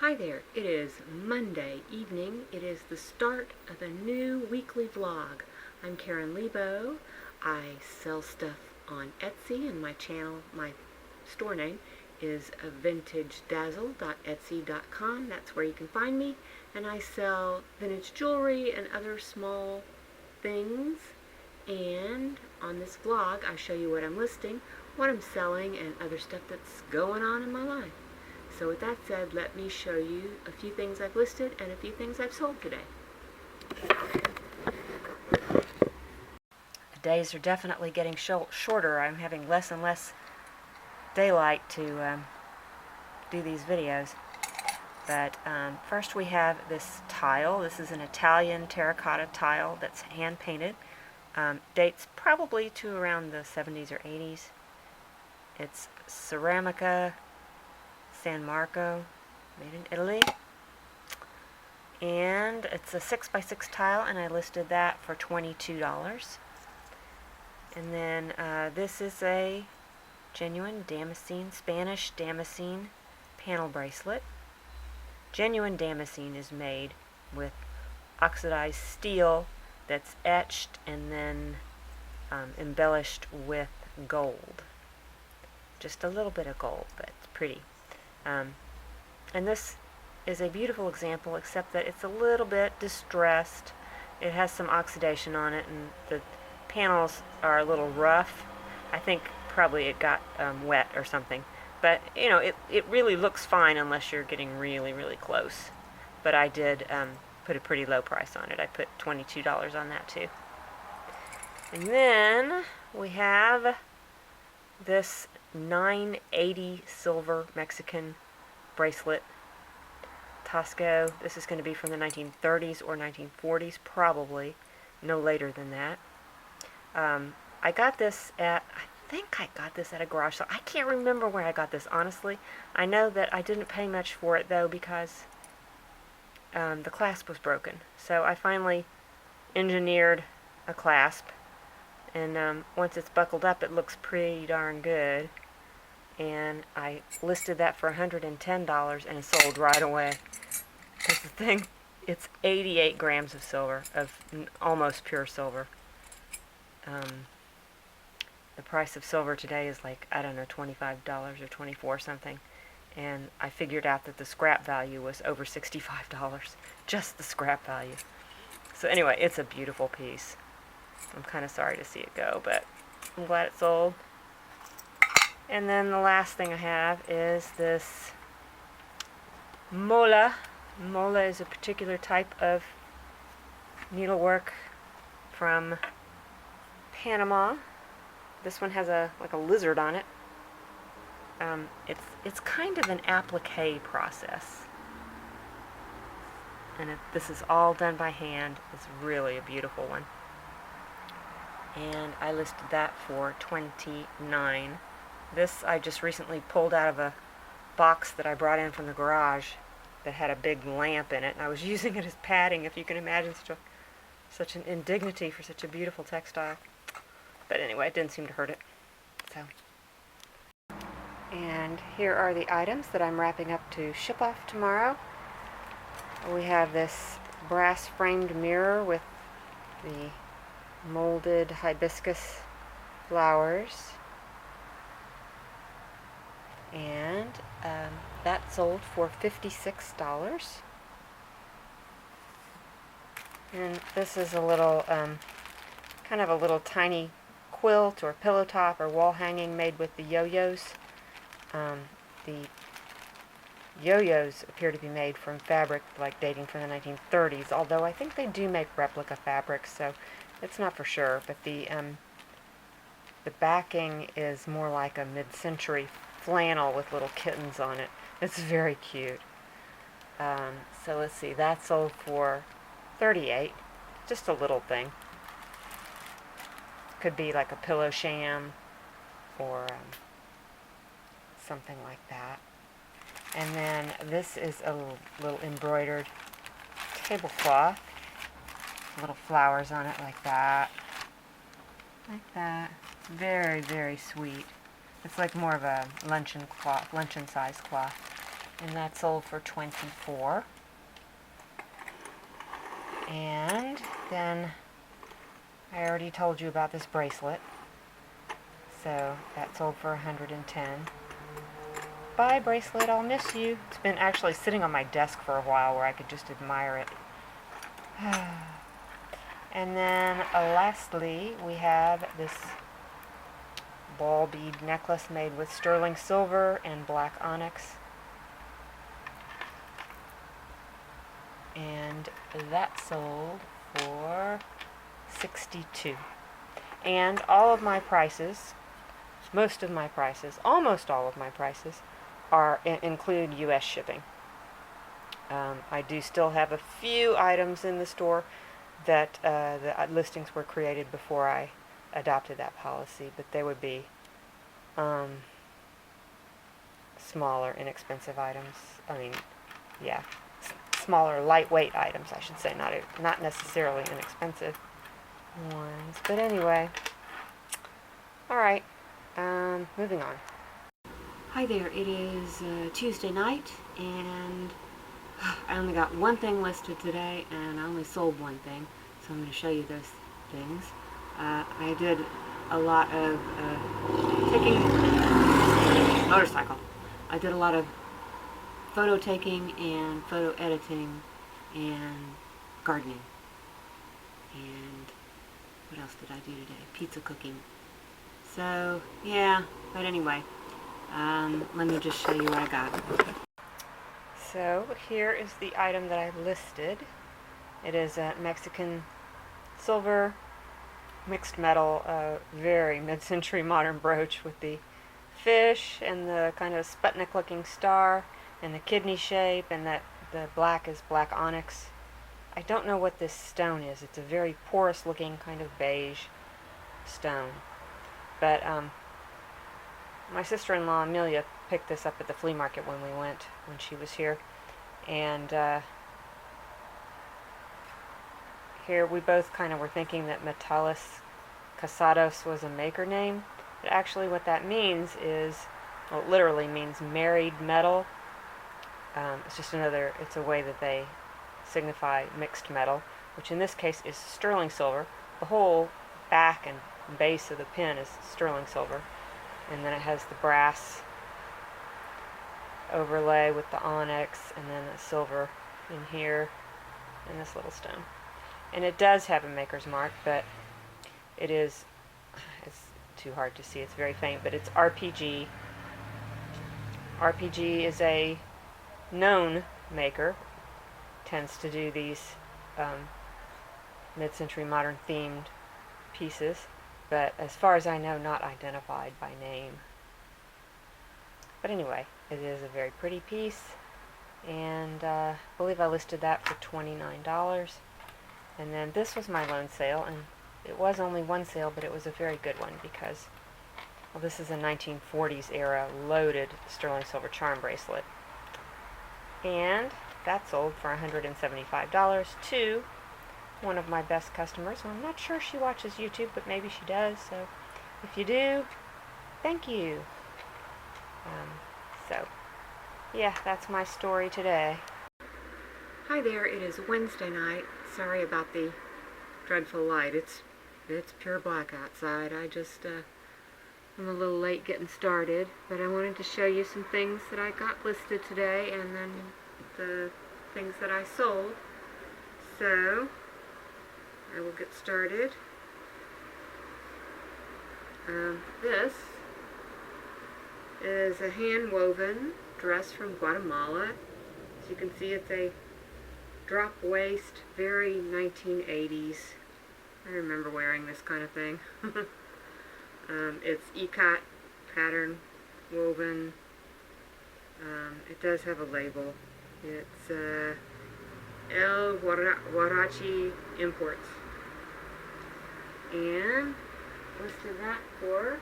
Hi there, it is Monday evening. It is the start of a new weekly vlog. I'm Karen Leabo. I sell stuff on Etsy and my channel, my store name is vintagedazzle.etsy.com. That's where you can find me. And I sell vintage jewelry and other small things. And on this vlog I show you what I'm listing, what I'm selling, and other stuff that's going on in my life. So with that said, let me show you a few things I've listed and a few things I've sold today. The days are definitely getting shorter. I'm having less and less daylight to do these videos. But first we have this tile. This is an Italian terracotta tile that's hand painted. Dates probably to around the 70s or 80s. It's Ceramica San Marco, made in Italy, and it's a 6x6 tile, and I listed that for $22. And then this is a genuine Damascene, Spanish Damascene panel bracelet. Genuine Damascene is made with oxidized steel that's etched and then embellished with gold. Just a little bit of gold, but it's pretty. And this is a beautiful example, except that it's a little bit distressed. It has some oxidation on it, and the panels are a little rough. I think probably it got wet or something. But, you know, it really looks fine unless you're getting really, really close. But I did put a pretty low price on it. I put $22 on that, too. And then we have this 980 silver Mexican bracelet. Tosco. This is going to be from the 1930s or 1940s, probably. No later than that. I got this at, I think I got this at a garage sale. I can't remember where I got this, honestly. I know that I didn't pay much for it, though, because the clasp was broken. So I finally engineered a clasp. And once it's buckled up, it looks pretty darn good. And I listed that for $110 and it sold right away. Because the thing, it's 88 grams of silver, of almost pure silver. The price of silver today is like, I don't know, $25 or 24 something. And I figured out that the scrap value was over $65. Just the scrap value. So anyway, it's a beautiful piece. I'm kind of sorry to see it go, but I'm glad it sold. And then the last thing I have is this mola. Mola is a particular type of needlework from Panama. This one has like a lizard on it. It's kind of an applique process. And this is all done by hand. It's really a beautiful one. And I listed that for $29. This I just recently pulled out of a box that I brought in from the garage that had a big lamp in it, and I was using it as padding, if you can imagine such an indignity for such a beautiful textile. But anyway, it didn't seem to hurt it. So, and here are the items that I'm wrapping up to ship off tomorrow. We have this brass framed mirror with the molded hibiscus flowers, and that sold for $56. And this is a little kind of a little tiny quilt or pillow top or wall hanging made with the yo-yos. The yo-yos appear to be made from fabric like dating from the 1930s, although I think they do make replica fabrics, so it's not for sure. But the backing is more like a mid-century flannel with little kittens on it. It's very cute. So let's see, that sold for $38. Just a little thing. Could be like a pillow sham or something like that. And then this is a little embroidered tablecloth. Little flowers on it like that. Like that. Very, very sweet. It's like more of a luncheon cloth, luncheon size cloth. and that sold for $24. And then I already told you about this bracelet, so that sold for $110. Bye, bracelet, I'll miss you. It's been actually sitting on my desk for a while where I could just admire it. And then lastly, we have this ball bead necklace made with sterling silver and black onyx. And that sold for $62. And all of my prices, most of my prices, almost all of my prices, are include U.S. shipping. I do still have a few items in the store that the listings were created before I adopted that policy, but they would be smaller, inexpensive items. I mean, yeah, smaller, lightweight items, I should say, not necessarily inexpensive ones. But anyway, all right, moving on. Hi there, it is Tuesday night, and I only got one thing listed today, and I only sold one thing, so I'm going to show you those things. I did a lot of taking motorcycle. I did a lot of photo taking and photo editing and gardening. And what else did I do today? Pizza cooking. So, yeah, but anyway, let me just show you what I got. So, here is the item that I listed. It is a Mexican silver mixed metal, very mid-century modern brooch with the fish and the kind of Sputnik looking star and the kidney shape, and that the black is black onyx. I don't know what this stone is. It's a very porous looking kind of beige stone. But my sister-in-law Amelia picked this up at the flea market when she was here. And here we both kind of were thinking that Metallus Casados was a maker name. But actually what that means is, well, it literally means married metal. It's just it's a way that they signify mixed metal, which in this case is sterling silver. The whole back and base of the pin is sterling silver. And then it has the brass overlay with the onyx, and then the silver in here, and this little stone. And it does have a maker's mark, but it's too hard to see. It's very faint, but it's RPG. RPG is a known maker, tends to do these mid-century modern themed pieces, but as far as I know, not identified by name. But anyway, it is a very pretty piece, and I believe I listed that for $29. And then this was my loan sale, and it was only one sale, but it was a very good one because, well, this is a 1940s era loaded sterling silver charm bracelet. And that sold for $175 to one of my best customers. Well, I'm not sure she watches YouTube, but maybe she does, so if you do, thank you. So, yeah, that's my story today. Hi there, it is Wednesday night. Sorry about the dreadful light. It's pure black outside. I'm a little late getting started, but I wanted to show you some things that I got listed today, and then the things that I sold. So, I will get started. This is a hand-woven dress from Guatemala. As you can see, it's a drop waist, very 1980s. I remember wearing this kind of thing. It's ikat pattern woven. It does have a label. It's El Huarachi Imports. And listed that for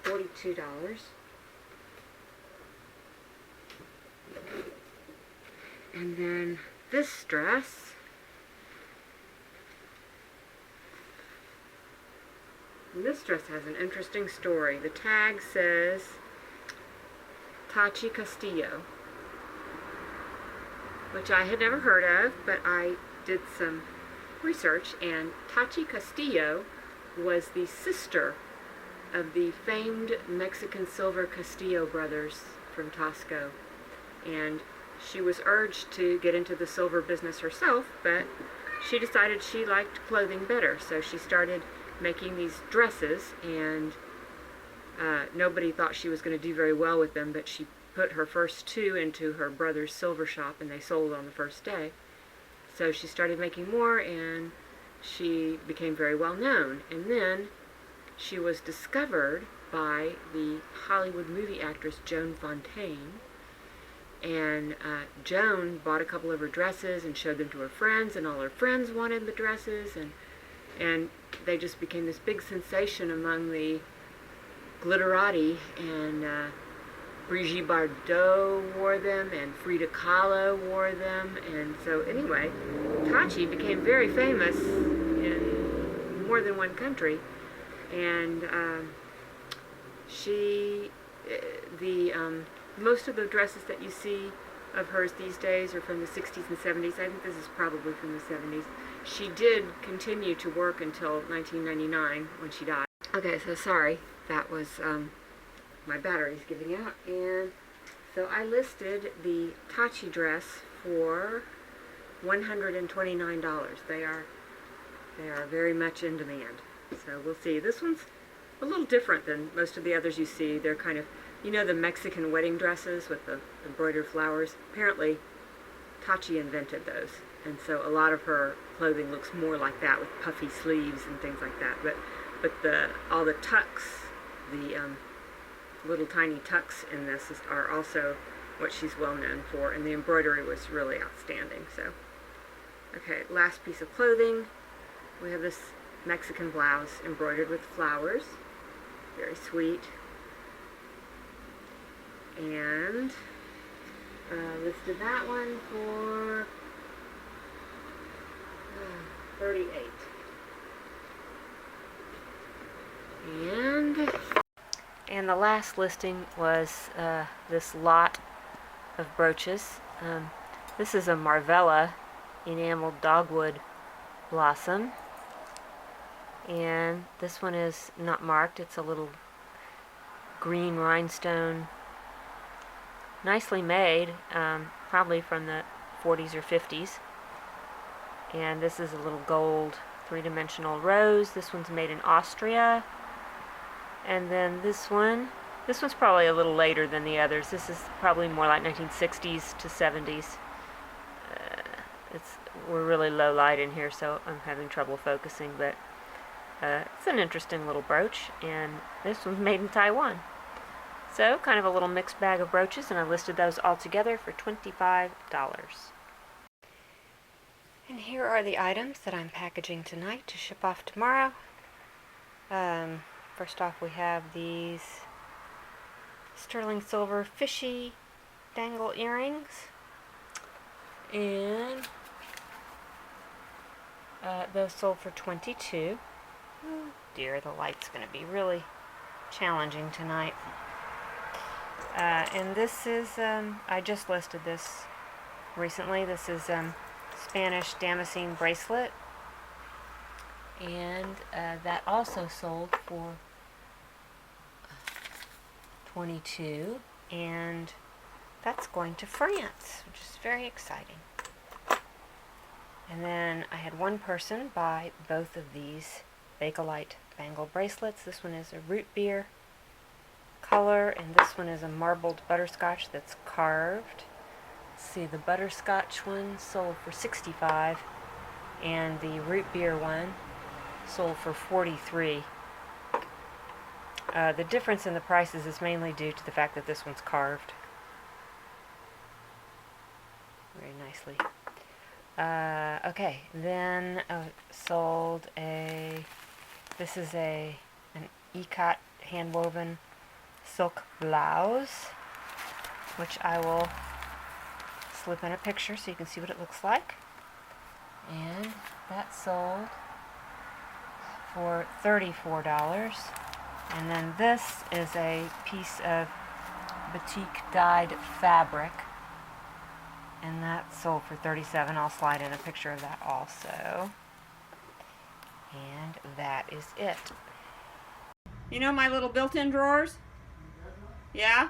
$42. And then this dress, has an interesting story. The tag says Tachi Castillo, which I had never heard of, but I did some research, and Tachi Castillo was the sister of the famed Mexican silver Castillo brothers from Tasco, and she was urged to get into the silver business herself, but she decided she liked clothing better, so she started making these dresses, and nobody thought she was going to do very well with them, but she put her first two into her brother's silver shop, and they sold on the first day. So she started making more, and she became very well known. And then she was discovered by the Hollywood movie actress Joan Fontaine, and Joan bought a couple of her dresses and showed them to her friends, and all her friends wanted the dresses, and they just became this big sensation among the glitterati, and Brigitte Bardot wore them, and Frida Kahlo wore them, and so anyway, Tachi became very famous in more than one country, and most of the dresses that you see of hers these days are from the 60s and 70s. I think this is probably from the 70s. She did continue to work until 1999 when she died. Okay, so sorry, that was my battery's giving out, and so I listed the Tachi dress for $129. They are very much in demand. So we'll see. This one's a little different than most of the others you see. They're kind of, you know, the Mexican wedding dresses with the embroidered flowers. Apparently, Tachi invented those, and so a lot of her clothing looks more like that, with puffy sleeves and things like that. But all the tucks, the little tiny tucks in this are also what she's well known for, and the embroidery was really outstanding. So, okay, last piece of clothing. We have this Mexican blouse embroidered with flowers, very sweet, and listed that one for $38. And the last listing was this lot of brooches. This is a Marvella enameled dogwood blossom, and this one is not marked. It's a little green rhinestone, nicely made, probably from the 40s or 50s. And this is a little gold three-dimensional rose. This one's made in Austria. And then this one's probably a little later than the others. This is probably more like 1960s to 70s. We're really low light in here, so I'm having trouble focusing, but it's an interesting little brooch, and this one's made in Taiwan. So, kind of a little mixed bag of brooches, and I listed those all together for $25. And here are the items that I'm packaging tonight to ship off tomorrow. First off, we have these sterling silver fishy dangle earrings, and those sold for $22. Oh dear, the light's going to be really challenging tonight. And this is, I just listed this recently. This is Spanish Damascene bracelet, and that also sold for $22, and that's going to France, which is very exciting. And then I had one person buy both of these Bakelite bangle bracelets. This one is a root beer color, and this one is a marbled butterscotch that's carved. Let's see, the butterscotch one sold for $65, and the root beer one sold for $43. The difference in the prices is mainly due to the fact that this one's carved very nicely. Okay, then sold this is an ikat hand-woven silk blouse, which I will slip in a picture so you can see what it looks like. And that sold for $34. And then this is a piece of batik dyed fabric, and that sold for $37. I'll slide in a picture of that also. And that is it. You know my little built-in drawers? Yeah?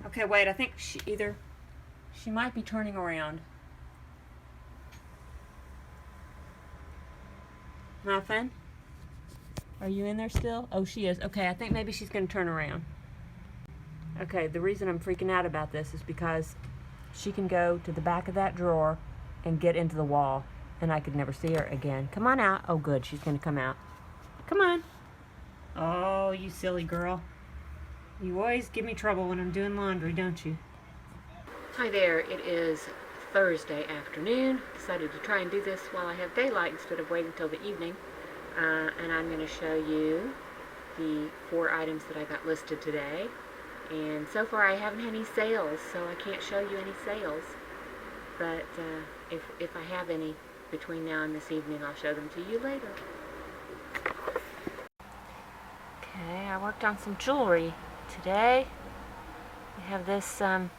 Okay, wait, I think she might be turning around. Muffin? Are you in there still? Oh, she is. Okay, I think maybe she's going to turn around. Okay, the reason I'm freaking out about this is because she can go to the back of that drawer and get into the wall, and I could never see her again. Come on out. Oh, good, she's going to come out. Come on. Oh, you silly girl. You always give me trouble when I'm doing laundry, don't you? Hi there, it is Thursday afternoon. Decided to try and do this while I have daylight instead of waiting till the evening. And I'm going to show you the 4 items that I got listed today. And so far I haven't had any sales, so I can't show you any sales. But if I have any between now and this evening, I'll show them to you later. Okay, I worked on some jewelry today. We have this in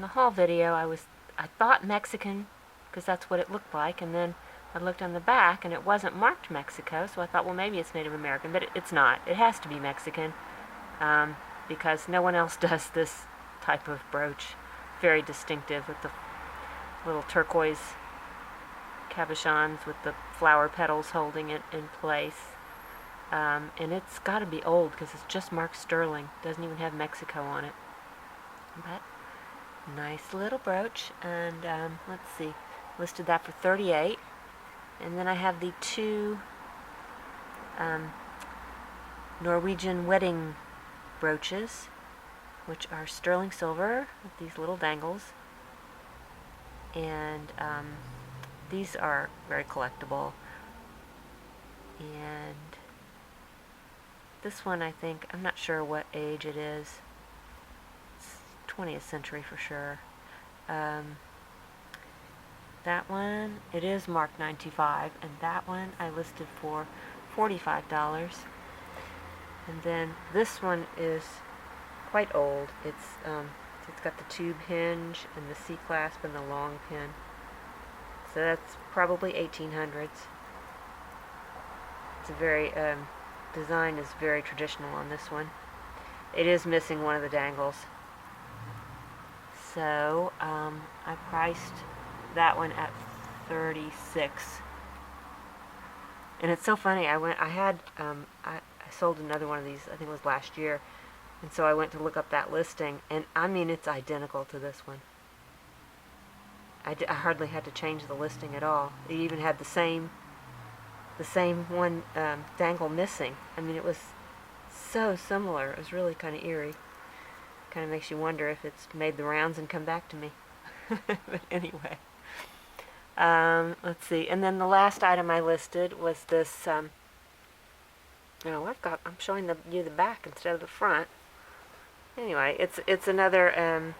the haul video. I thought Mexican because that's what it looked like, and then I looked on the back and it wasn't marked Mexico, so I thought, well, maybe it's Native American, but it's not. It has to be Mexican because no one else does this type of brooch. Very distinctive with the little turquoise cabochons with the flower petals holding it in place. And it's got to be old because it's just marked sterling. Doesn't even have Mexico on it. But nice little brooch, and let's see, listed that for $38. And then I have the 2 Norwegian wedding brooches, which are sterling silver with these little dangles. And these are very collectible. And this one, I think, I'm not sure what age it is. It's 20th century for sure. That one, it is marked 95, and that one I listed for $45. And then this one is quite old. It's got the tube hinge and the C-clasp and the long pin. So that's probably 1800s. It's a very design is very traditional on this one. It is missing one of the dangles. So I priced that one at $36. And it's so funny. I sold another one of these, I think it was last year, and so I went to look up that listing, and I mean, it's identical to this one. I hardly had to change the listing at all. It even had the same one dangle missing. I mean, it was so similar. It was really kind of eerie. Kind of makes you wonder if it's made the rounds and come back to me. But anyway, let's see. And then the last item I listed was this. I'm showing you the back instead of the front. Anyway, it's another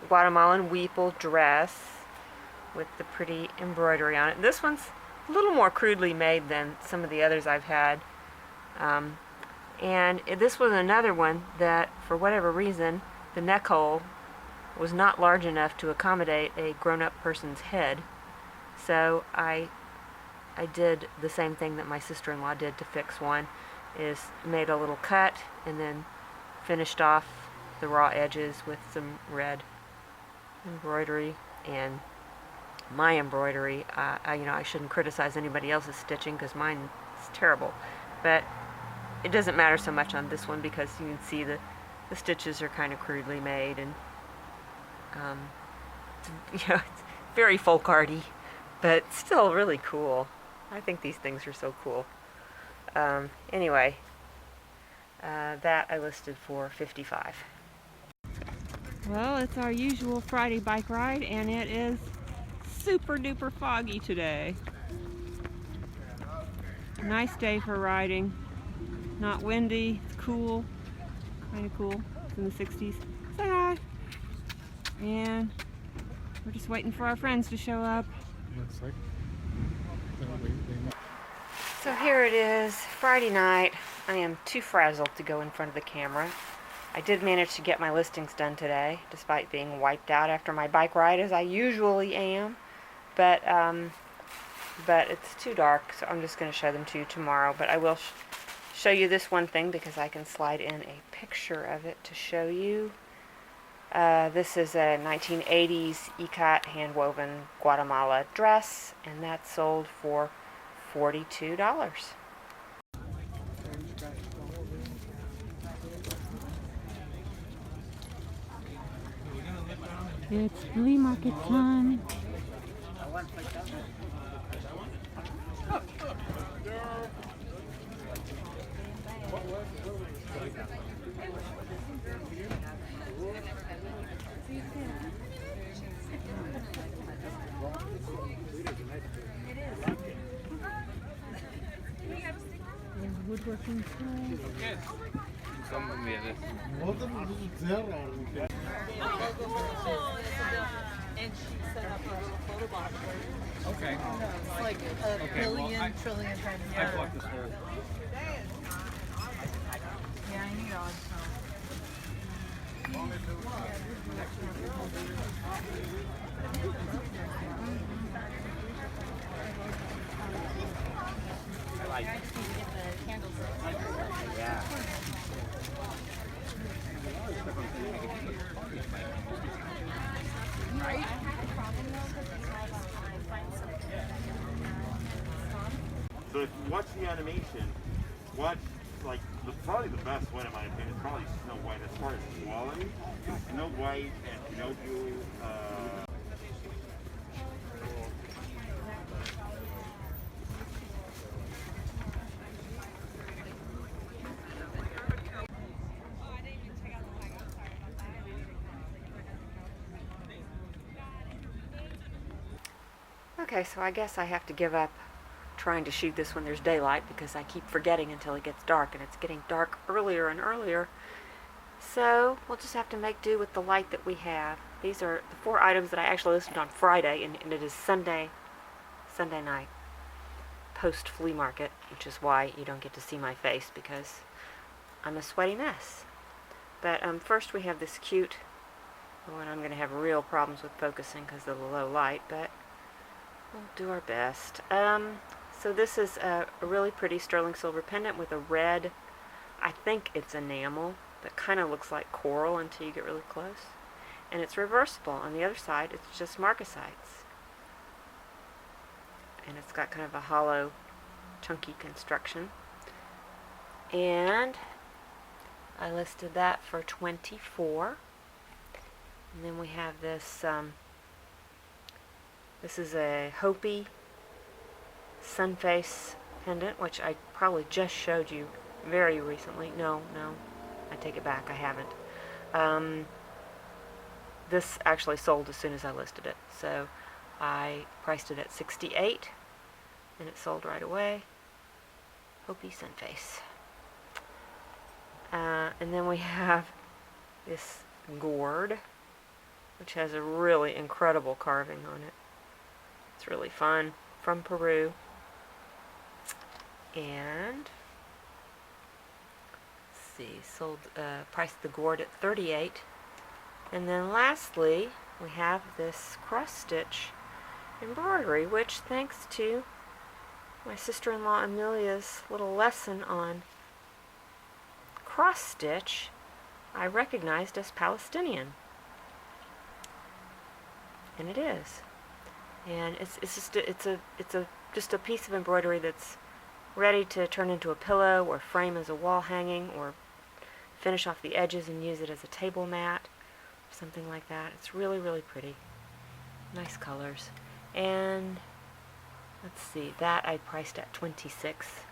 Guatemalan weeple dress with the pretty embroidery on it. This one's a little more crudely made than some of the others I've had. And this was another one that, for whatever reason, the neck hole was not large enough to accommodate a grown-up person's head. So I did the same thing that my sister-in-law did to fix one, is made a little cut and then finished off the raw edges with some red embroidery. And my embroidery, I shouldn't criticize anybody else's stitching because mine is terrible, but it doesn't matter so much on this one because you can see the stitches are kind of crudely made, and it's very folk arty, but still really cool. I think these things are so cool. Anyway, that I listed for $55. Well, it's our usual Friday bike ride, and it is super duper foggy today. Nice day for riding. Not windy, it's cool. Kind of cool. It's in the 60s. Say hi! And we're just waiting for our friends to show up. Looks like So here it is, Friday night. I am too frazzled to go in front of the camera. I did manage to get my listings done today, despite being wiped out after my bike ride, as I usually am. But it's too dark, so I'm just going to show them to you tomorrow. But I will show you this one thing because I can slide in a picture of it to show you. This is a 1980s ikat hand-woven Guatemala dress, and that sold for $42. It's flea market time. Woodworking toys. Some of me this. And she set up a photo box where Okay. it's like a billion, trillion times. I bought this whole. Yeah, I need on. I like it. Yeah. Right? So if you watch the animation, watch like probably the best one in my opinion is probably Snow White as far as quality. Snow White and Pinocchio. Okay, so I guess I have to give up trying to shoot this when there's daylight because I keep forgetting until it gets dark, and it's getting dark earlier and earlier. So we'll just have to make do with the light that we have. These are the 4 items that I actually listed on Friday, and it is Sunday night, post flea market, which is why you don't get to see my face because I'm a sweaty mess. But first we have this cute one. I'm going to have real problems with focusing because of the low light, but we'll do our best. So this is a really pretty sterling silver pendant with a red, I think it's enamel, that kind of looks like coral until you get really close. And it's reversible. On the other side, it's just marcasites. And it's got kind of a hollow, chunky construction. And I listed that for $24. And then we have this, this is a Hopi Sunface pendant, which I probably just showed you very recently. No, I take it back, I haven't. This actually sold as soon as I listed it, so I priced it at $68, and it sold right away. Hopi Sunface. And then we have this gourd, which has a really incredible carving on it. It's really fun, from Peru. And let's see, priced the gourd at $38. And then lastly, we have this cross-stitch embroidery, which, thanks to my sister-in-law Amelia's little lesson on cross-stitch, I recognized as Palestinian. And it is. And it's just a piece of embroidery that's ready to turn into a pillow or frame as a wall hanging or finish off the edges and use it as a table mat, something like that. It's really, really pretty. Nice colors. And let's see, that I priced at $26.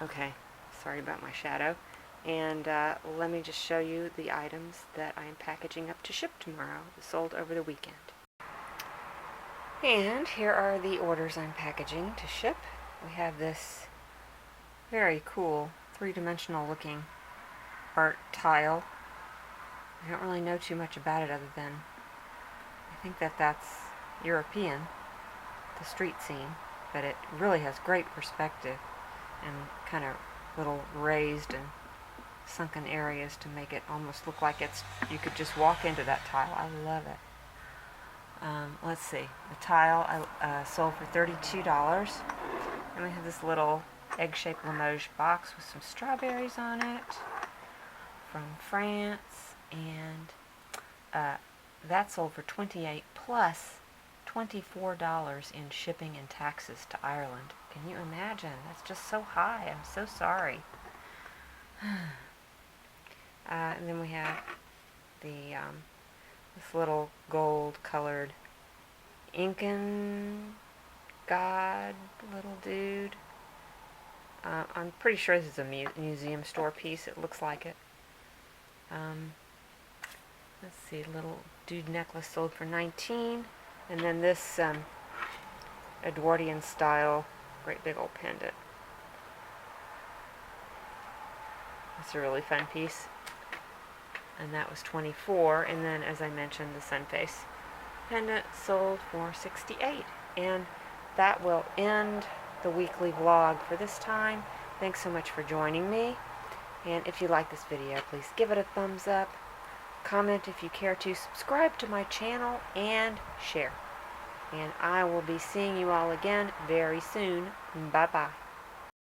Okay, sorry about my shadow. And let me just show you the items that I am packaging up to ship tomorrow, sold over the weekend. And here are the orders I'm packaging to ship. We have this very cool 3-dimensional looking art tile. I don't really know too much about it other than I think that that's European, the street scene. but it really has great perspective and kind of little raised and sunken areas to make it almost look like you could just walk into that tile. I love it. Let's see. The tile I sold for $32. And we have this little egg-shaped Limoges box with some strawberries on it from France, and that sold for $28 plus $24 in shipping and taxes to Ireland. Can you imagine? That's just so high. I'm so sorry. And then we have the this little gold-colored Incan god little dude. I'm pretty sure this is a museum store piece. It looks like it. Let's see, little dude necklace sold for $19, and then this Edwardian style great big old pendant. That's a really fun piece, and that was $24. And then, as I mentioned, the sun face pendant sold for $68. And that will end the weekly vlog for this time. Thanks so much for joining me, and if you like this video, please give it a thumbs up, comment if you care to, subscribe to my channel, and share. And I will be seeing you all again very soon. Bye bye.